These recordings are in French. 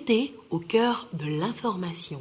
santé au cœur de l'information.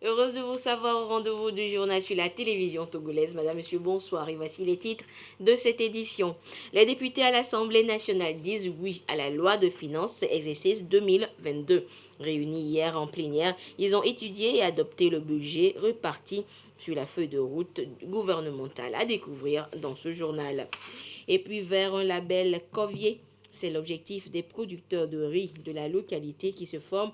Heureuse de vous savoir au rendez-vous du journal sur la télévision togolaise. Madame, Monsieur, bonsoir et voici les titres de cette édition. Les députés à l'Assemblée nationale disent oui à la loi de finances exercice 2022. Réunis hier en plénière, ils ont étudié et adopté le budget reparti sur la feuille de route gouvernementale à découvrir dans ce journal. Et puis vers un label Covier. C'est l'objectif des producteurs de riz de la localité qui se forment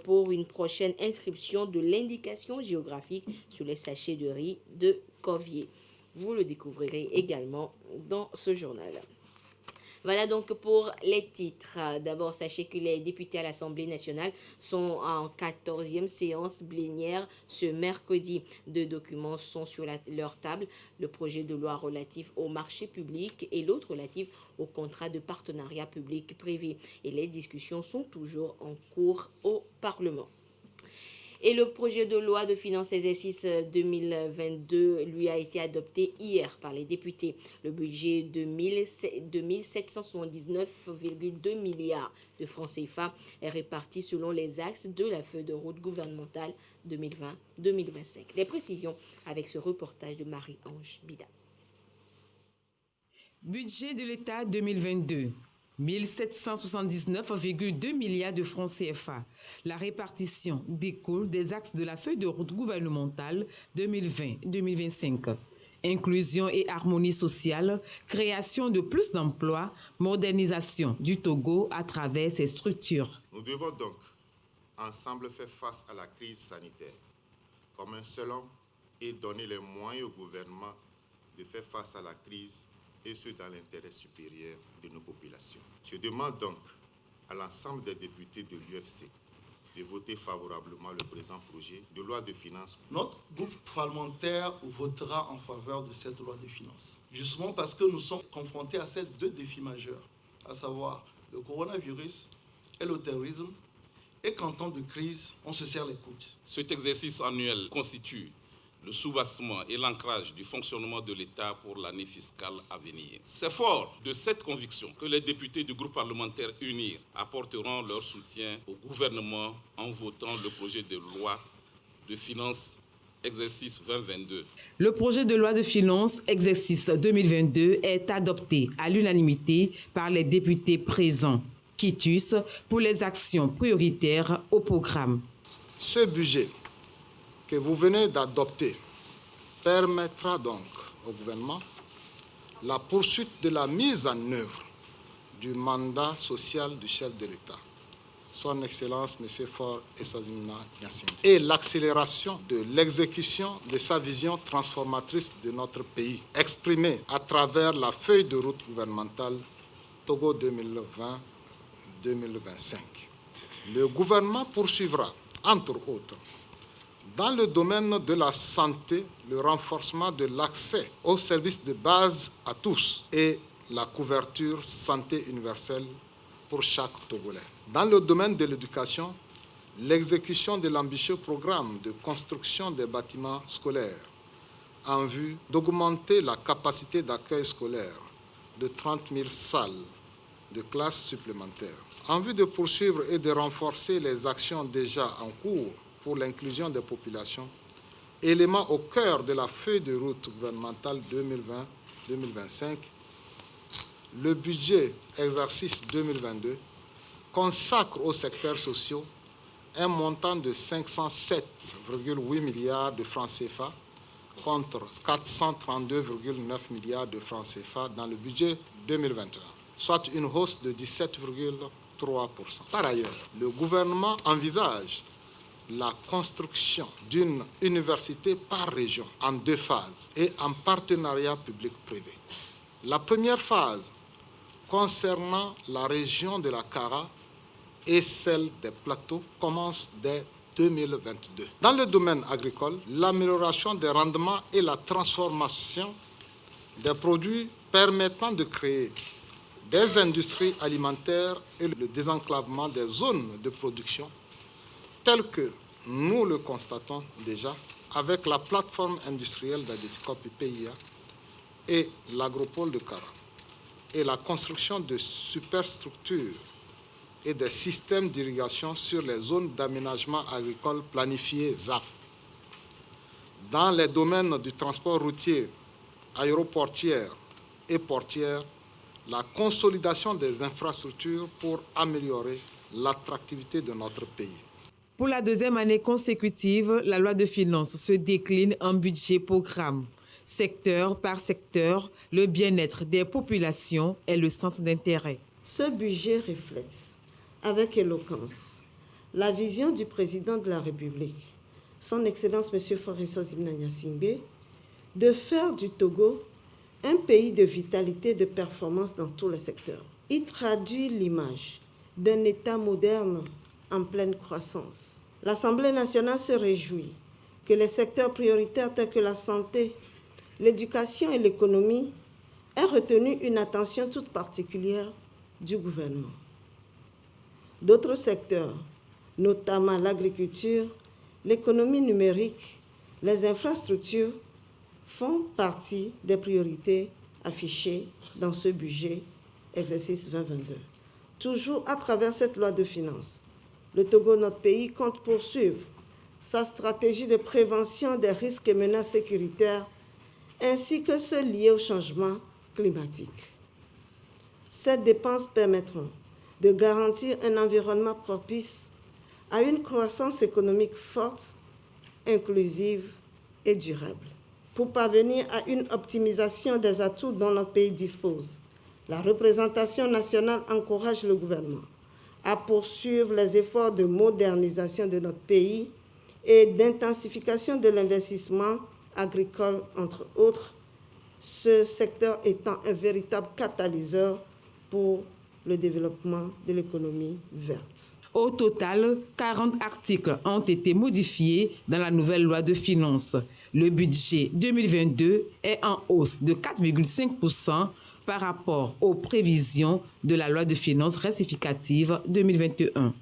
pour une prochaine inscription de l'indication géographique sur les sachets de riz de Covier. Vous le découvrirez également dans ce journal. Voilà donc pour les titres. D'abord, sachez que les députés à l'Assemblée nationale sont en 14e séance plénière ce mercredi. 2 documents sont sur leur table. Le projet de loi relatif au marché public et l'autre relatif au contrat de partenariat public-privé. Et les discussions sont toujours en cours au Parlement. Et le projet de loi de finances exercice 2022 lui a été adopté hier par les députés. Le budget de 1779,2 milliards de francs CFA est réparti selon les axes de la feuille de route gouvernementale 2020-2025. Les précisions avec ce reportage de Marie-Ange Bida. Budget de l'État 2022. 1779,2 milliards de francs CFA. La répartition découle des axes de la feuille de route gouvernementale 2020-2025. Inclusion et harmonie sociale, création de plus d'emplois, modernisation du Togo à travers ses structures. Nous devons donc ensemble faire face à la crise sanitaire comme un seul homme et donner les moyens au gouvernement de faire face à la crise et ce dans l'intérêt supérieur de nos populations. Je demande donc à l'ensemble des députés de l'UFC de voter favorablement le présent projet de loi de finances. Notre groupe parlementaire votera en faveur de cette loi de finances, justement parce que nous sommes confrontés à ces 2 défis majeurs, à savoir le coronavirus et le terrorisme, et qu'en temps de crise, on se serre les coudes. Cet exercice annuel constitue le soubassement et l'ancrage du fonctionnement de l'État pour l'année fiscale à venir. C'est fort de cette conviction que les députés du groupe parlementaire UNIR apporteront leur soutien au gouvernement en votant le projet de loi de finances exercice 2022. Le projet de loi de finances exercice 2022 est adopté à l'unanimité par les députés présents, quitus pour les actions prioritaires au programme. Ce budget que vous venez d'adopter permettra donc au gouvernement la poursuite de la mise en œuvre du mandat social du chef de l'État, son Excellence M. Faure Essazimna Gnassingbé, et l'accélération de l'exécution de sa vision transformatrice de notre pays, exprimée à travers la feuille de route gouvernementale Togo 2020-2025. Le gouvernement poursuivra, entre autres, dans le domaine de la santé, le renforcement de l'accès aux services de base à tous et la couverture santé universelle pour chaque Togolais. Dans le domaine de l'éducation, l'exécution de l'ambitieux programme de construction des bâtiments scolaires en vue d'augmenter la capacité d'accueil scolaire de 30 000 salles de classes supplémentaires. En vue de poursuivre et de renforcer les actions déjà en cours pour l'inclusion des populations, élément au cœur de la feuille de route gouvernementale 2020-2025, le budget exercice 2022 consacre aux secteurs sociaux un montant de 507,8 milliards de francs CFA contre 432,9 milliards de francs CFA dans le budget 2021, soit une hausse de 17,3%. Par ailleurs, le gouvernement envisage la construction d'une université par région en 2 phases et en partenariat public-privé. La première phase concernant la région de la Kara et celle des plateaux commence dès 2022. Dans le domaine agricole, l'amélioration des rendements et la transformation des produits permettant de créer des industries alimentaires et le désenclavement des zones de production, telles que nous le constatons déjà avec la plateforme industrielle d'Adéticop PIA et l'agropole de Kara, et la construction de superstructures et des systèmes d'irrigation sur les zones d'aménagement agricole planifiées ZAP. Dans les domaines du transport routier, aéroportière et portière, la consolidation des infrastructures pour améliorer l'attractivité de notre pays. Pour la deuxième année consécutive, la loi de finances se décline en budget-programme. Secteur par secteur, le bien-être des populations est le centre d'intérêt. Ce budget reflète avec éloquence la vision du président de la République, son Excellence M. Faure Zimna-Gnassingbé, de faire du Togo un pays de vitalité et de performance dans tous les secteurs. Il traduit l'image d'un État moderne en pleine croissance. L'Assemblée nationale se réjouit que les secteurs prioritaires tels que la santé, l'éducation et l'économie aient retenu une attention toute particulière du gouvernement. D'autres secteurs, notamment l'agriculture, l'économie numérique, les infrastructures, font partie des priorités affichées dans ce budget exercice 2022. Toujours à travers cette loi de finances, le Togo, notre pays, compte poursuivre sa stratégie de prévention des risques et menaces sécuritaires ainsi que ceux liés au changement climatique. Ces dépenses permettront de garantir un environnement propice à une croissance économique forte, inclusive et durable. Pour parvenir à une optimisation des atouts dont notre pays dispose, la représentation nationale encourage le gouvernement à poursuivre les efforts de modernisation de notre pays et d'intensification de l'investissement agricole, entre autres, ce secteur étant un véritable catalyseur pour le développement de l'économie verte. Au total, 40 articles ont été modifiés dans la nouvelle loi de finances. Le budget 2022 est en hausse de 4,5% par rapport aux prévisions de la loi de finances rectificative 2021.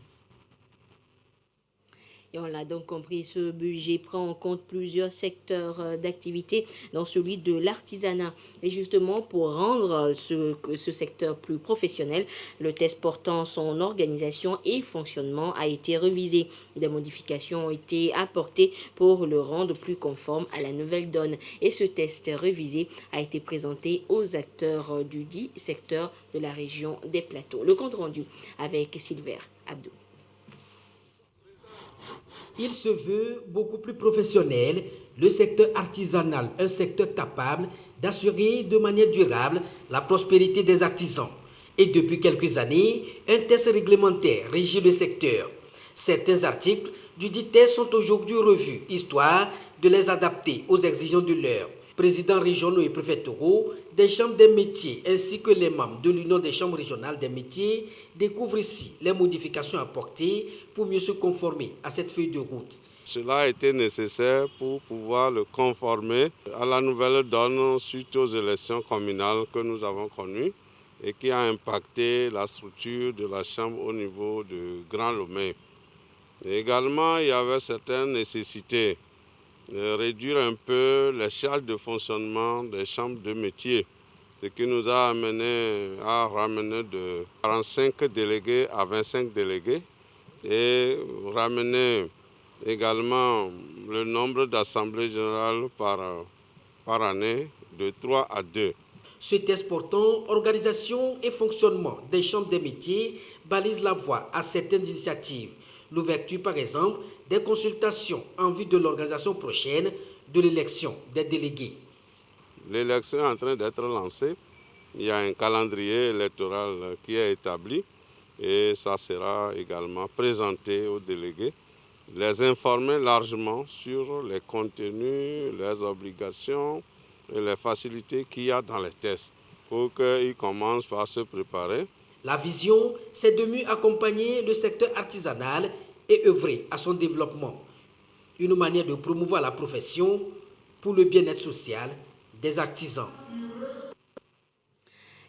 Et on l'a donc compris, ce budget prend en compte plusieurs secteurs d'activité, dont celui de l'artisanat. Et justement, pour rendre ce secteur plus professionnel, le test portant son organisation et fonctionnement a été révisé. Des modifications ont été apportées pour le rendre plus conforme à la nouvelle donne. Et ce test révisé a été présenté aux acteurs du dit secteur de la région des Plateaux. Le compte rendu avec Silver Abdou. Il se veut beaucoup plus professionnel, le secteur artisanal, un secteur capable d'assurer de manière durable la prospérité des artisans. Et depuis quelques années, un test réglementaire régit le secteur. Certains articles du dit test sont aujourd'hui revus, histoire de les adapter aux exigences de l'heure. Présidents régionaux et préfectoraux des chambres des métiers ainsi que les membres de l'Union des chambres régionales des métiers découvrent ici les modifications apportées pour mieux se conformer à cette feuille de route. Cela a été nécessaire pour pouvoir le conformer à la nouvelle donne suite aux élections communales que nous avons connues et qui a impacté la structure de la chambre au niveau de Grand Lomé. Et également, il y avait certaines nécessités de réduire un peu les charges de fonctionnement des chambres de métier, ce qui nous a amené à ramener de 45 délégués à 25 délégués et ramener également le nombre d'assemblées générales par année de 3 à 2. Ce test portant organisation et fonctionnement des chambres des métiers balise la voie à certaines initiatives. L'ouverture, par exemple, des consultations en vue de l'organisation prochaine de l'élection des délégués. L'élection est en train d'être lancée. Il y a un calendrier électoral qui est établi et ça sera également présenté aux délégués. Les informer largement sur les contenus, les obligations et les facilités qu'il y a dans les tests pour qu'ils commencent par se préparer. La vision, c'est de mieux accompagner le secteur artisanal et œuvrer à son développement. Une manière de promouvoir la profession pour le bien-être social des artisans.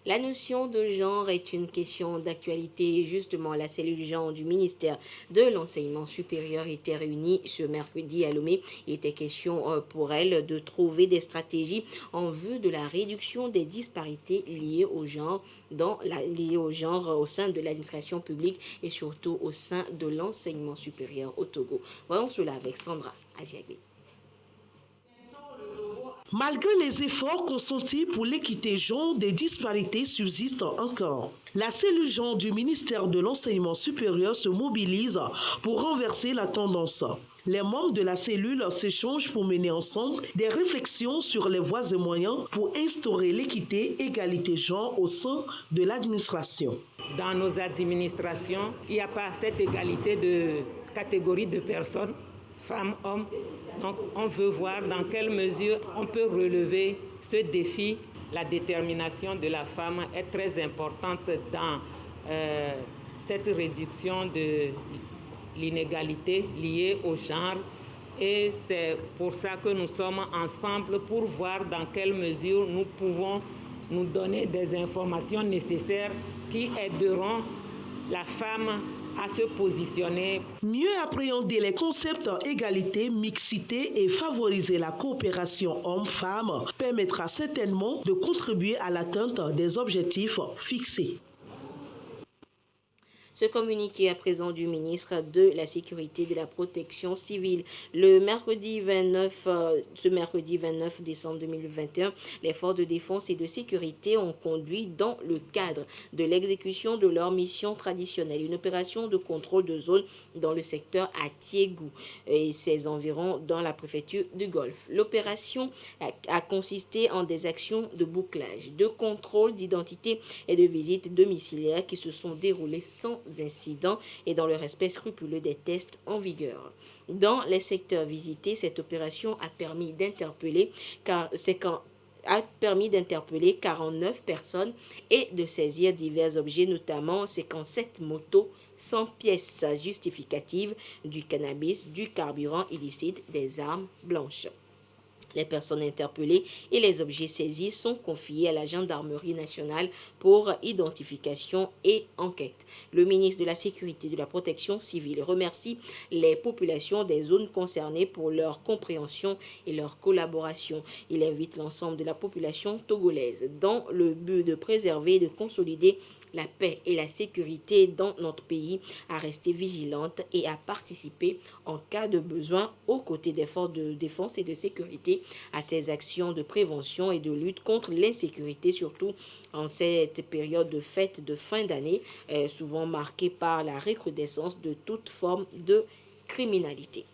La notion de genre est une question d'actualité. Justement, la cellule genre du ministère de l'Enseignement supérieur était réunie ce mercredi à Lomé. Il était question pour elle de trouver des stratégies en vue de la réduction des disparités liées au genre, au sein de l'administration publique et surtout au sein de l'enseignement supérieur au Togo. Voyons cela avec Sandra Aziagbe. Malgré les efforts consentis pour l'équité genre, des disparités subsistent encore. La cellule genre du ministère de l'Enseignement supérieur se mobilise pour renverser la tendance. Les membres de la cellule s'échangent pour mener ensemble des réflexions sur les voies et moyens pour instaurer l'équité, égalité genre au sein de l'administration. Dans nos administrations, il n'y a pas cette égalité de catégorie de personnes, femmes, hommes. Donc on veut voir dans quelle mesure on peut relever ce défi. La détermination de la femme est très importante dans cette réduction de l'inégalité liée au genre. Et c'est pour ça que nous sommes ensemble pour voir dans quelle mesure nous pouvons nous donner des informations nécessaires qui aideront la femme à se positionner. Mieux appréhender les concepts égalité, mixité et favoriser la coopération homme-femme permettra certainement de contribuer à l'atteinte des objectifs fixés. Ce communiqué à présent du ministre de la Sécurité et de la Protection civile. Ce mercredi 29 décembre 2021, les forces de défense et de sécurité ont conduit dans le cadre de l'exécution de leur mission traditionnelle une opération de contrôle de zone dans le secteur à Tiégou et ses environs dans la préfecture du Golfe. L'opération a consisté en des actions de bouclage, de contrôle d'identité et de visites domiciliaires qui se sont déroulées sans incidents et dans le respect scrupuleux des tests en vigueur. Dans les secteurs visités, cette opération a permis d'interpeller 49 personnes et de saisir divers objets, notamment 57 motos sans pièces justificatives, du cannabis, du carburant illicite, des armes blanches. Les personnes interpellées et les objets saisis sont confiés à la gendarmerie nationale pour identification et enquête. Le ministre de la Sécurité et de la Protection civile remercie les populations des zones concernées pour leur compréhension et leur collaboration. Il invite l'ensemble de la population togolaise dans le but de préserver et de consolider la paix et la sécurité dans notre pays, à rester vigilante et à participer en cas de besoin aux côtés des forces de défense et de sécurité à ces actions de prévention et de lutte contre l'insécurité, surtout en cette période de fête de fin d'année, souvent marquée par la recrudescence de toute forme de criminalité.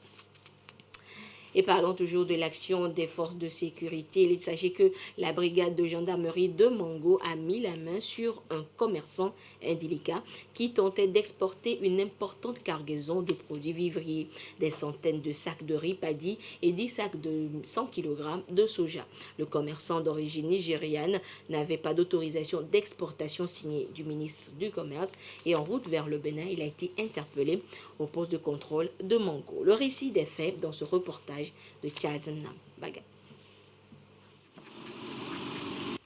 Et parlons toujours de l'action des forces de sécurité. Il s'agit que la brigade de gendarmerie de Mango a mis la main sur un commerçant indélicat qui tentait d'exporter une importante cargaison de produits vivriers, des centaines de sacs de riz paddy et 10 sacs de 100 kg de soja. Le commerçant d'origine nigériane n'avait pas d'autorisation d'exportation signée du ministre du Commerce et en route vers le Bénin, il a été interpellé au poste de contrôle de Mango. Le récit des faits dans ce reportage de Chazanam Baga.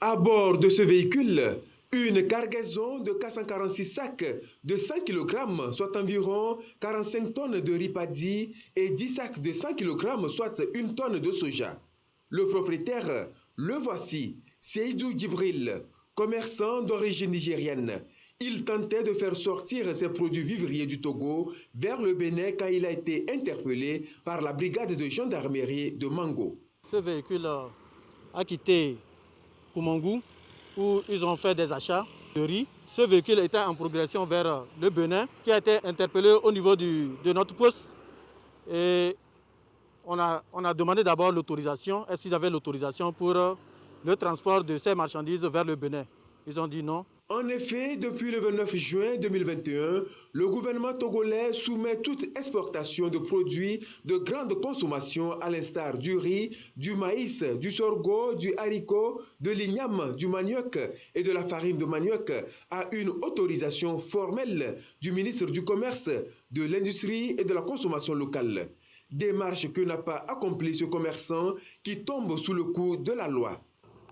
À bord de ce véhicule, une cargaison de 446 sacs de 100 kg, soit environ 45 tonnes de riz paddy et 10 sacs de 100 kg, soit 1 tonne de soja. Le propriétaire, le voici, Seydou Djibril, commerçant d'origine nigérienne. Il tentait de faire sortir ses produits vivriers du Togo vers le Bénin quand il a été interpellé par la brigade de gendarmerie de Mango. Ce véhicule a quitté Koumangou où ils ont fait des achats de riz. Ce véhicule était en progression vers le Bénin qui a été interpellé au niveau de notre poste. Et on a demandé d'abord l'autorisation, est-ce qu'ils avaient l'autorisation pour le transport de ces marchandises vers le Bénin. Ils ont dit non. En effet, depuis le 29 juin 2021, le gouvernement togolais soumet toute exportation de produits de grande consommation à l'instar du riz, du maïs, du sorgho, du haricot, de l'igname, du manioc et de la farine de manioc à une autorisation formelle du ministre du Commerce, de l'Industrie et de la Consommation locale. Démarche que n'a pas accompli ce commerçant qui tombe sous le coup de la loi.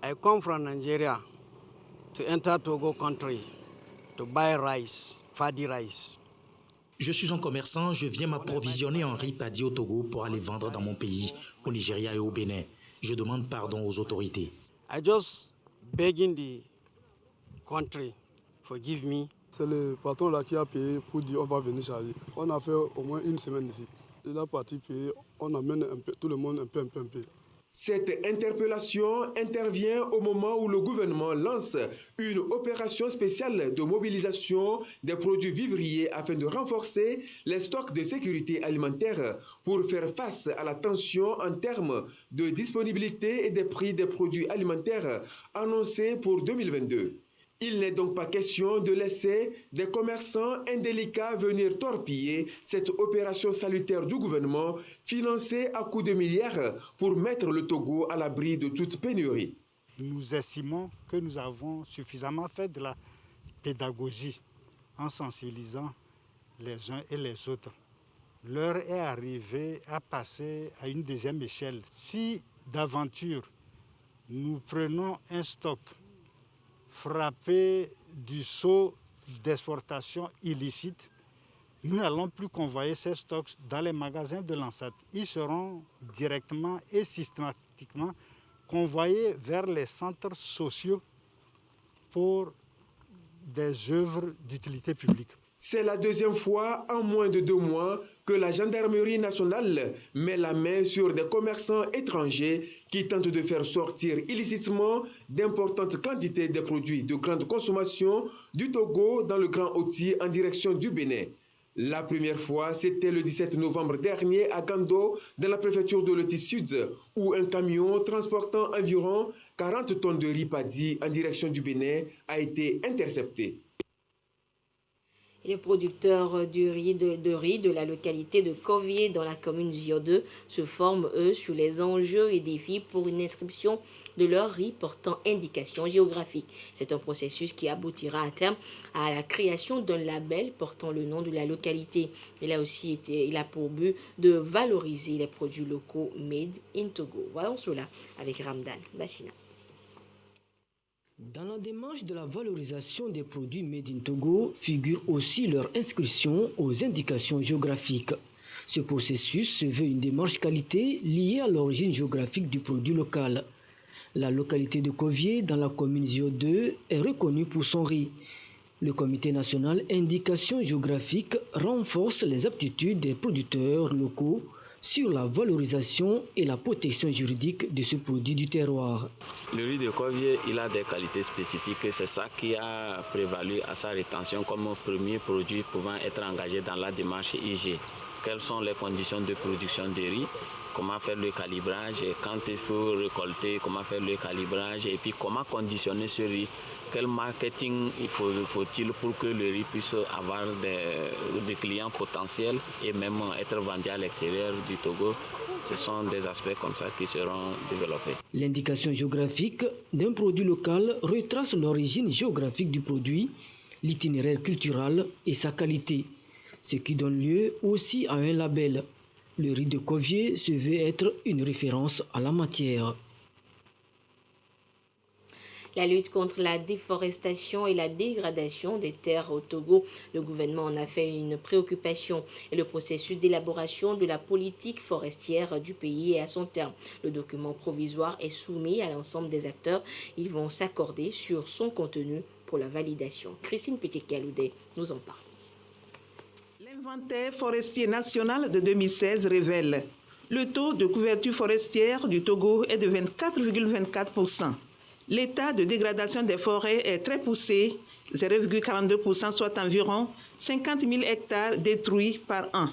I come from Nigeria to enter Togo country to buy rice, Fadi rice. Je suis un commerçant, je viens m'approvisionner en riz Fadi au Togo pour aller vendre dans mon pays, au Nigeria et au Bénin. Je demande pardon aux autorités. I just begging the country, forgive me. C'est le patron là qui a payé pour dire on va venir charger. On a fait au moins une semaine ici. Il a parti payer, on amène un peu, tout le monde un peu. Cette interpellation intervient au moment où le gouvernement lance une opération spéciale de mobilisation des produits vivriers afin de renforcer les stocks de sécurité alimentaire pour faire face à la tension en termes de disponibilité et des prix des produits alimentaires annoncés pour 2022. Il n'est donc pas question de laisser des commerçants indélicats venir torpiller cette opération salutaire du gouvernement financée à coups de milliards pour mettre le Togo à l'abri de toute pénurie. Nous estimons que nous avons suffisamment fait de la pédagogie en sensibilisant les uns et les autres. L'heure est arrivée à passer à une deuxième échelle. Si d'aventure nous prenons un stock frappé du sceau d'exportation illicite, nous n'allons plus convoyer ces stocks dans les magasins de l'ANSAT. Ils seront directement et systématiquement convoyés vers les centres sociaux pour des œuvres d'utilité publique. C'est la deuxième fois en moins de 2 mois que la gendarmerie nationale met la main sur des commerçants étrangers qui tentent de faire sortir illicitement d'importantes quantités de produits de grande consommation du Togo dans le Grand Oti en direction du Bénin. La première fois, c'était le 17 novembre dernier à Gando, dans la préfecture de l'Oti Sud, où un camion transportant environ 40 tonnes de riz Fadi en direction du Bénin a été intercepté. Les producteurs de riz de la localité de Kovié dans la commune Zio2 se forment, eux, sur les enjeux et défis pour une inscription de leur riz portant indication géographique. C'est un processus qui aboutira à terme à la création d'un label portant le nom de la localité. Il a pour but de valoriser les produits locaux made in Togo. Voyons cela avec Ramdan Bassina. Dans la démarche de la valorisation des produits Made in Togo figure aussi leur inscription aux indications géographiques. Ce processus se veut une démarche qualité liée à l'origine géographique du produit local. La localité de Kovié, dans la commune Zio 2, est reconnue pour son riz. Le Comité national indication géographique renforce les aptitudes des producteurs locaux sur la valorisation et la protection juridique de ce produit du terroir. Le riz de Kovié, il a des qualités spécifiques et c'est ça qui a prévalu à sa rétention comme premier produit pouvant être engagé dans la démarche IG. Quelles sont les conditions de production de riz, comment faire le calibrage, quand il faut récolter, comment faire le calibrage et puis comment conditionner ce riz. Quel marketing faut-il pour que le riz puisse avoir des clients potentiels et même être vendu à l'extérieur du Togo. Ce sont des aspects comme ça qui seront développés. L'indication géographique d'un produit local retrace l'origine géographique du produit, l'itinéraire culturel et sa qualité, ce qui donne lieu aussi à un label. Le riz de Kovié se veut être une référence à la matière. La lutte contre la déforestation et la dégradation des terres au Togo, le gouvernement en a fait une préoccupation et le processus d'élaboration de la politique forestière du pays est à son terme. Le document provisoire est soumis à l'ensemble des acteurs. Ils vont s'accorder sur son contenu pour la validation. Christine Petit-Kaloudé nous en parle. L'inventaire forestier national de 2016 révèle le taux de couverture forestière du Togo est de 24,24%. L'état de dégradation des forêts est très poussé, 0,42%, soit environ 50 000 hectares détruits par an.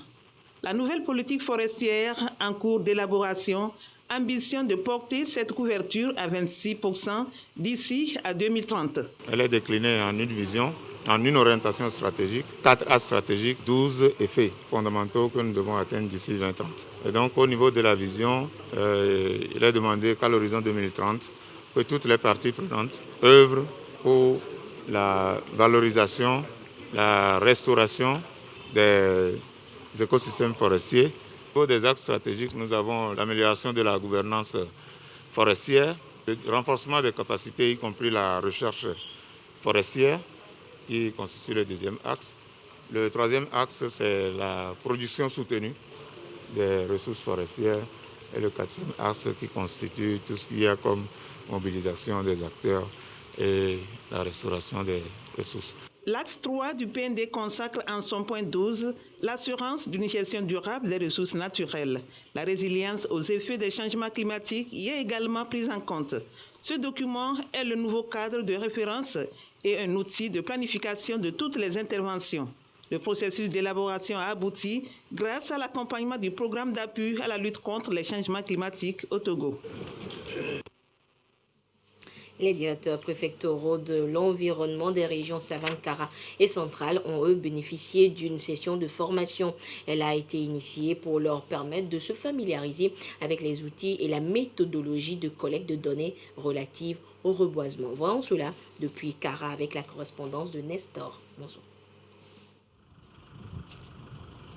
La nouvelle politique forestière en cours d'élaboration ambitionne de porter cette couverture à 26% d'ici à 2030. Elle est déclinée en une vision, en une orientation stratégique, 4 axes stratégiques, 12 effets fondamentaux que nous devons atteindre d'ici 2030. Et donc au niveau de la vision, il est demandé qu'à l'horizon 2030, que toutes les parties prenantes œuvrent pour la valorisation, la restauration des écosystèmes forestiers. Au niveau des axes stratégiques, nous avons l'amélioration de la gouvernance forestière, le renforcement des capacités, y compris la recherche forestière, qui constitue le deuxième axe. Le troisième axe, c'est la production soutenue des ressources forestières. Et le quatrième axe qui constitue tout ce qu'il y a comme mobilisation des acteurs et la restauration des ressources. L'axe 3 du PND consacre en son point 12 l'assurance d'une gestion durable des ressources naturelles. La résilience aux effets des changements climatiques y est également prise en compte. Ce document est le nouveau cadre de référence et un outil de planification de toutes les interventions. Le processus d'élaboration a abouti grâce à l'accompagnement du programme d'appui à la lutte contre les changements climatiques au Togo. Les directeurs préfectoraux de l'environnement des régions Savane, Kara et Centrale ont, eux, bénéficié d'une session de formation. Elle a été initiée pour leur permettre de se familiariser avec les outils et la méthodologie de collecte de données relatives au reboisement. Voyons cela depuis Kara avec la correspondance de Nestor. Bonsoir.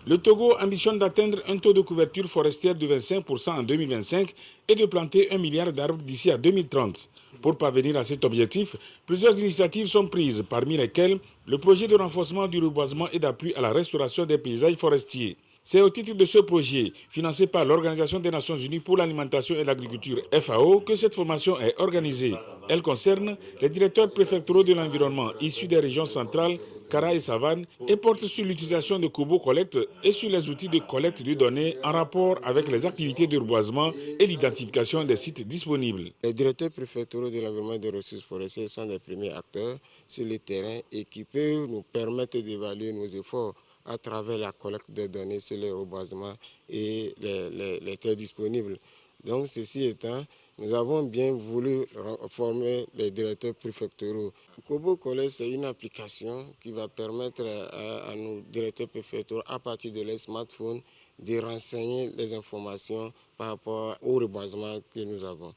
Le Togo ambitionne d'atteindre un taux de couverture forestière de 25% en 2025 et de planter 1 milliard d'arbres d'ici à 2030. Pour parvenir à cet objectif, plusieurs initiatives sont prises, parmi lesquelles le projet de renforcement du reboisement et d'appui à la restauration des paysages forestiers. C'est au titre de ce projet, financé par l'Organisation des Nations Unies pour l'alimentation et l'agriculture FAO, que cette formation est organisée. Elle concerne les directeurs préfectoraux de l'environnement issus des régions centrales, Kara et Savane, et porte sur l'utilisation de Kobo Collect et sur les outils de collecte de données en rapport avec les activités de reboisement et l'identification des sites disponibles. Les directeurs préfectoraux de l'environnement et des ressources forestières sont les premiers acteurs sur le terrain et qui peuvent nous permettre d'évaluer nos efforts à travers la collecte de données sur le reboisement et les terres disponibles. Donc, ceci étant, nous avons bien voulu former les directeurs préfectoraux. Kobo Collect, c'est une application qui va permettre à nos directeurs préfectoraux, à partir de leur smartphone, de renseigner les informations par rapport au reboisement que nous avons.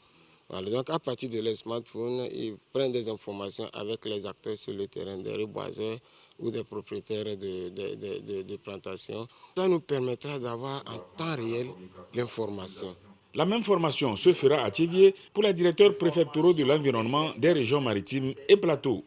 Voilà, donc, à partir de leur smartphone, ils prennent des informations avec les acteurs sur le terrain, des reboiseurs ou des propriétaires de plantations. Ça nous permettra d'avoir en temps réel l'information. La même formation se fera à Thiévié pour les directeurs préfectoraux de l'environnement des régions maritimes et plateaux.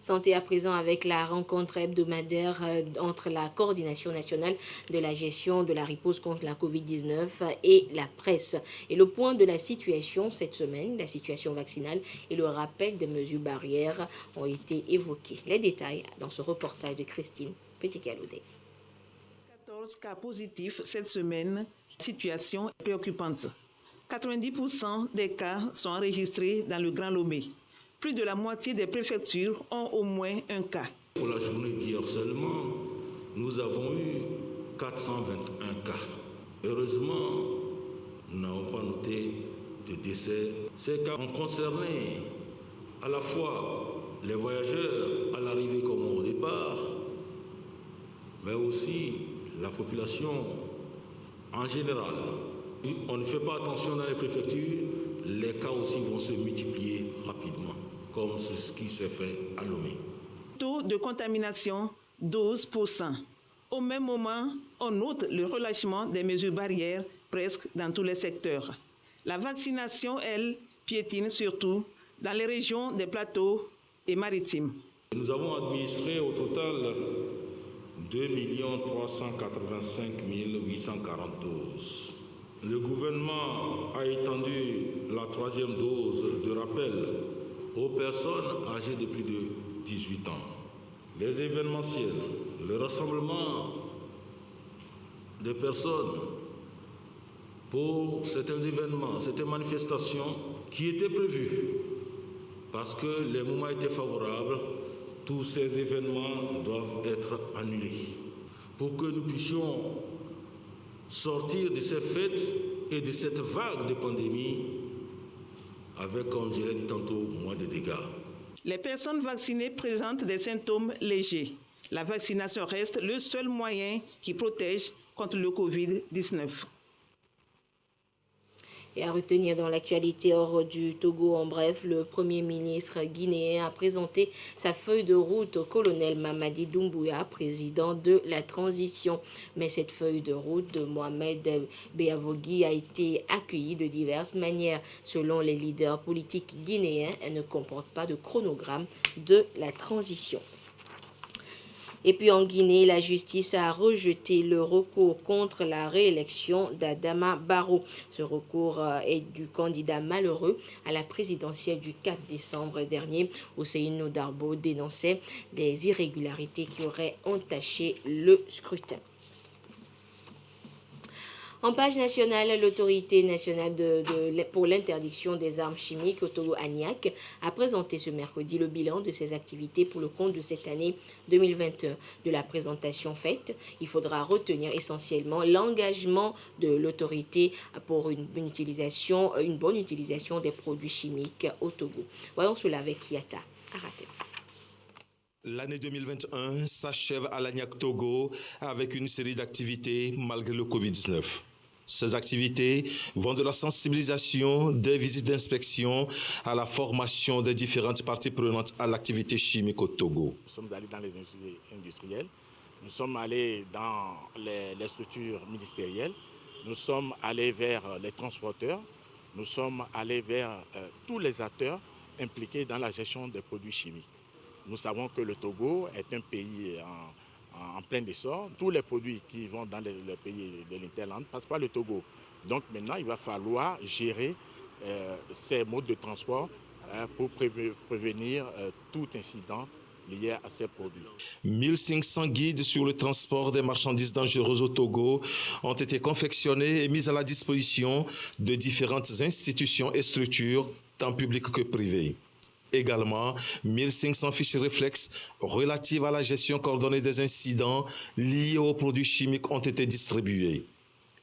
Santé à présent avec la rencontre hebdomadaire entre la Coordination nationale de la gestion de la riposte contre la Covid-19 et la presse. Et le point de la situation cette semaine, la situation vaccinale et le rappel des mesures barrières ont été évoqués. Les détails dans ce reportage de Christine Petit-Galoudé. 14 cas positifs cette semaine, situation est préoccupante. 90% des cas sont enregistrés dans le Grand Lomé. Plus de la moitié des préfectures ont au moins un cas. Pour la journée d'hier seulement, nous avons eu 421 cas. Heureusement, nous n'avons pas noté de décès. Ces cas ont concerné à la fois les voyageurs à l'arrivée comme au départ, mais aussi la population en général. Si on ne fait pas attention dans les préfectures, les cas aussi vont se multiplier rapidement, comme ce qui s'est fait à Lomé. Taux de contamination, 12%. Au même moment, on note le relâchement des mesures barrières presque dans tous les secteurs. La vaccination, elle, piétine surtout dans les régions des plateaux et maritimes. Nous avons administré au total 2 385 840 doses. Le gouvernement a étendu la 3e dose de rappel aux personnes âgées de plus de 18 ans. Les événementiels, le rassemblement des personnes pour certains événements, certaines manifestations qui étaient prévues parce que les moments étaient favorables, tous ces événements doivent être annulés pour que nous puissions sortir de ces fêtes et de cette vague de pandémie avec, comme je l'ai dit tantôt, moins de dégâts. Les personnes vaccinées présentent des symptômes légers. La vaccination reste le seul moyen qui protège contre le Covid-19. Et à retenir dans l'actualité hors du Togo, en bref, le Premier ministre guinéen a présenté sa feuille de route au colonel Mamadi Doumbouya, président de la transition. Mais cette feuille de route de Mohamed Beavogui a été accueillie de diverses manières. Selon les leaders politiques guinéens, elle ne comporte pas de chronogramme de la transition. Et puis en Guinée, la justice a rejeté le recours contre la réélection d'Adama Barrow. Ce recours est du candidat malheureux à la présidentielle du 4 décembre dernier, où Ousseynou Darbo dénonçait des irrégularités qui auraient entaché le scrutin. En page nationale, l'autorité nationale pour l'interdiction des armes chimiques au Togo ANIAC a présenté ce mercredi le bilan de ses activités pour le compte de cette année 2021. De la présentation faite, il faudra retenir essentiellement l'engagement de l'autorité pour une bonne utilisation des produits chimiques au Togo. Voyons cela avec Yata Arate. L'année 2021 s'achève à l'ANIAC Togo avec une série d'activités malgré le Covid-19. Ces activités vont de la sensibilisation, des visites d'inspection à la formation des différentes parties prenantes à l'activité chimique au Togo. Nous sommes allés dans les industries industrielles, nous sommes allés dans les structures ministérielles, nous sommes allés vers les transporteurs, nous sommes allés vers tous les acteurs impliqués dans la gestion des produits chimiques. Nous savons que le Togo est un pays en plein essor. Tous les produits qui vont dans les pays de l'Interland passent par le Togo. Donc maintenant, il va falloir gérer ces modes de transport pour prévenir tout incident lié à ces produits. 1500 guides sur le transport des marchandises dangereuses au Togo ont été confectionnés et mis à la disposition de différentes institutions et structures, tant publiques que privées. Également, 1500 fiches réflexes relatives à la gestion coordonnée des incidents liés aux produits chimiques ont été distribuées.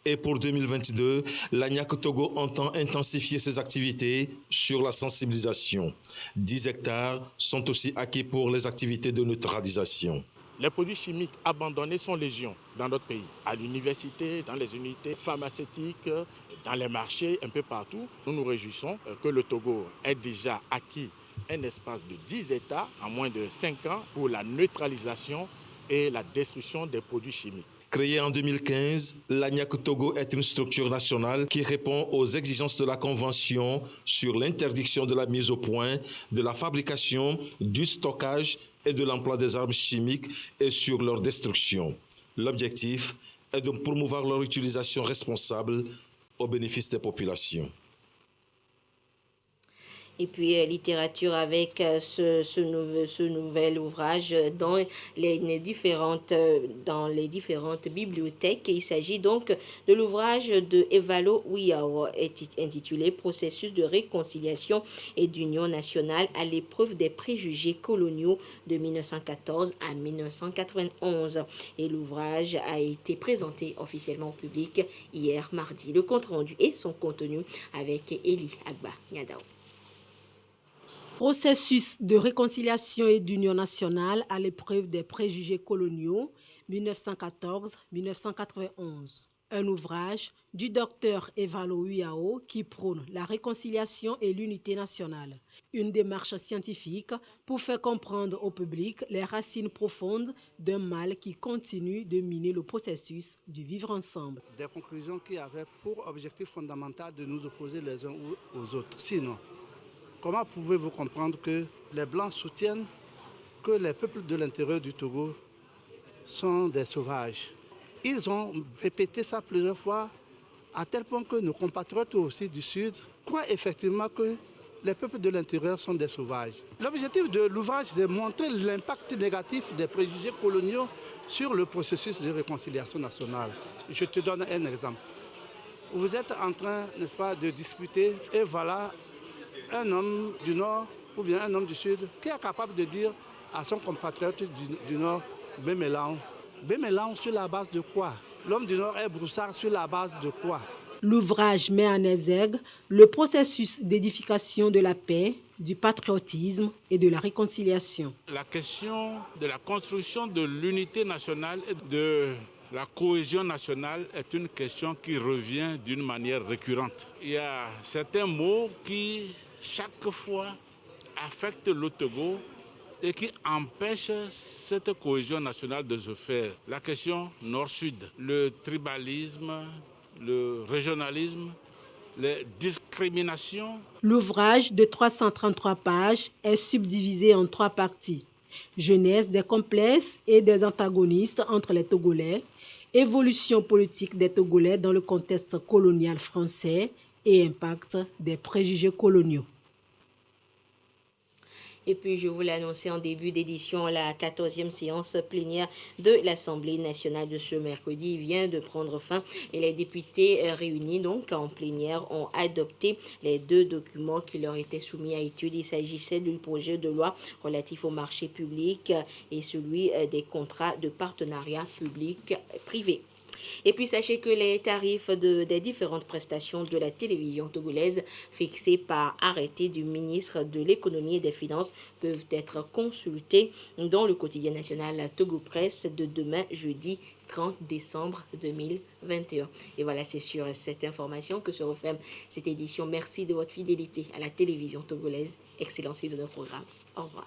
Et pour 2022, l'ANIAC Togo entend intensifier ses activités sur la sensibilisation. 10 hectares sont aussi acquis pour les activités de neutralisation. Les produits chimiques abandonnés sont légion dans notre pays, à l'université, dans les unités pharmaceutiques, dans les marchés, un peu partout. Nous nous réjouissons que le Togo ait déjà acquis un espace de 10 États en moins de 5 ans pour la neutralisation et la destruction des produits chimiques. Créée en 2015, l'ANIAC Togo est une structure nationale qui répond aux exigences de la Convention sur l'interdiction de la mise au point, de la fabrication, du stockage et de l'emploi des armes chimiques et sur leur destruction. L'objectif est de promouvoir leur utilisation responsable au bénéfice des populations. Et puis littérature avec ce nouvel ouvrage dans les différentes bibliothèques. Il s'agit donc de l'ouvrage de Evalo Wiao intitulé « Processus de réconciliation et d'union nationale à l'épreuve des préjugés coloniaux de 1914 à 1991 ». Et l'ouvrage a été présenté officiellement au public hier mardi. Le compte-rendu et son contenu avec Eli Agba Nyadao. Processus de réconciliation et d'union nationale à l'épreuve des préjugés coloniaux 1914-1991. Un ouvrage du docteur Evalo Wiao qui prône la réconciliation et l'unité nationale. Une démarche scientifique pour faire comprendre au public les racines profondes d'un mal qui continue de miner le processus du vivre ensemble. Des conclusions qui avaient pour objectif fondamental de nous opposer les uns aux autres. Sinon, comment pouvez-vous comprendre que les Blancs soutiennent que les peuples de l'intérieur du Togo sont des sauvages? Ils ont répété ça plusieurs fois, à tel point que nos compatriotes aussi du Sud croient effectivement que les peuples de l'intérieur sont des sauvages. L'objectif de l'ouvrage, c'est de montrer l'impact négatif des préjugés coloniaux sur le processus de réconciliation nationale. Je te donne un exemple. Vous êtes en train, n'est-ce pas, de discuter et voilà un homme du Nord ou bien un homme du Sud qui est capable de dire à son compatriote du Nord, Bémélaon. Bémélaon sur la base de quoi? L'homme du Nord est broussard sur la base de quoi? L'ouvrage met en exergue le processus d'édification de la paix, du patriotisme et de la réconciliation. La question de la construction de l'unité nationale et de la cohésion nationale est une question qui revient d'une manière récurrente. Il y a certains mots qui, chaque fois, affectent le Togo et qui empêchent cette cohésion nationale de se faire. La question nord-sud, le tribalisme, le régionalisme, les discriminations. L'ouvrage de 333 pages est subdivisé en 3 parties. Jeunesse des complexes et des antagonistes entre les Togolais, évolution politique des Togolais dans le contexte colonial français et impact des préjugés coloniaux. Et puis, je vous l'ai annoncé en début d'édition, la 14e séance plénière de l'Assemblée nationale de ce mercredi vient de prendre fin et les députés réunis donc en plénière ont adopté les 2 documents qui leur étaient soumis à étude. Il s'agissait du projet de loi relatif au marché public et celui des contrats de partenariat public-privé. Et puis sachez que les tarifs des différentes prestations de la télévision togolaise fixés par arrêté du ministre de l'économie et des finances peuvent être consultés dans le quotidien national Togo Presse de demain jeudi 30 décembre 2021. Et voilà, c'est sur cette information que se referme cette édition. Merci de votre fidélité à la télévision togolaise. Excellence de nos programmes. Au revoir.